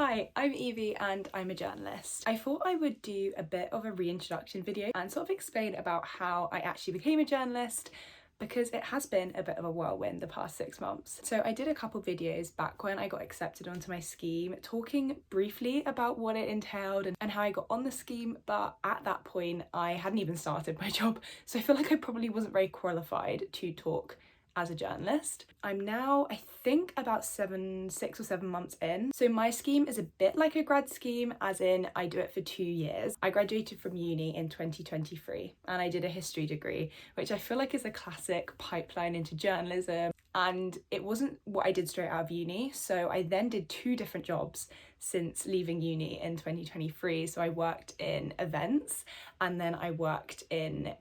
Hi, I'm Evie and I'm a journalist. I thought I would do a bit of a reintroduction video and sort of explain about how I actually became a journalist, because it has been a bit of a whirlwind the past 6 months. So I did a couple videos back when I got accepted onto my scheme, talking briefly about what it entailed and how I got on the scheme, but at that point I hadn't even started my job, so I feel like I probably wasn't very qualified to talk as a journalist. I'm now, I think, about 6 or 7 months in. So my scheme is a bit like a grad scheme, as in I do it for 2 years. I graduated from uni in 2023 and I did a history degree, which I feel like is a classic pipeline into journalism. And it wasn't what I did straight out of uni. So I then did 2 different jobs since leaving uni in 2023. So I worked in events and then I worked in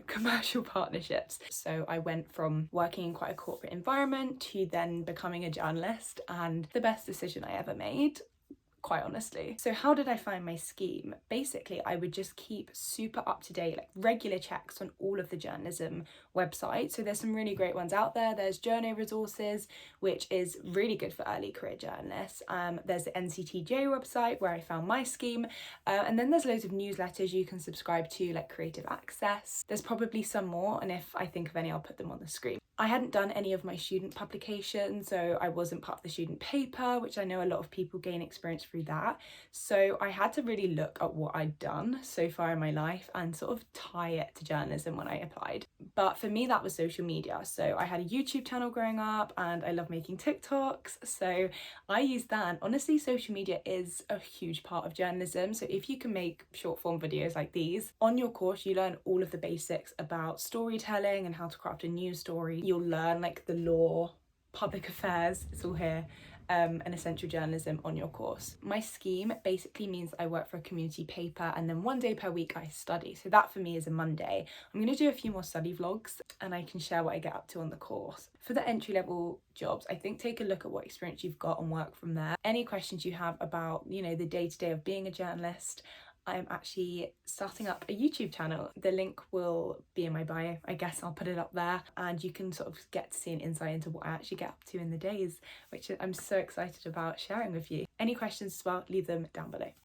commercial partnerships. So I went from working in quite a corporate environment to then becoming a journalist, and the best decision I ever made, quite honestly. So how did I find my scheme? Basically, I would just keep super up to date, like regular checks on all of the journalism websites. So there's some really great ones out there. There's Journo Resources, which is really good for early career journalists. There's the NCTJ website where I found my scheme. And then there's loads of newsletters you can subscribe to, like Creative Access. There's probably some more, and if I think of any, I'll put them on the screen. I hadn't done any of my student publications, so I wasn't part of the student paper, which I know a lot of people gain experience through that. So I had to really look at what I'd done so far in my life and sort of tie it to journalism when I applied. But for me, that was social media. So I had a YouTube channel growing up and I love making TikToks. So I used that, and honestly, social media is a huge part of journalism. So if you can make short form videos like these, on your course, you learn all of the basics about storytelling and how to craft a news story. You'll learn like the law, public affairs, it's all here, and essential journalism on your course. My scheme basically means I work for a community paper and then 1 day per week I study. So that for me is a Monday. I'm going to do a few more study vlogs and I can share what I get up to on the course. For the entry level jobs, I think take a look at what experience you've got and work from there. Any questions you have about, the day-to-day of being a journalist, I'm actually starting up a YouTube channel. The link will be in my bio. I guess I'll put it up there and you can sort of get to see an insight into what I actually get up to in the days, which I'm so excited about sharing with you. Any questions as well, leave them down below.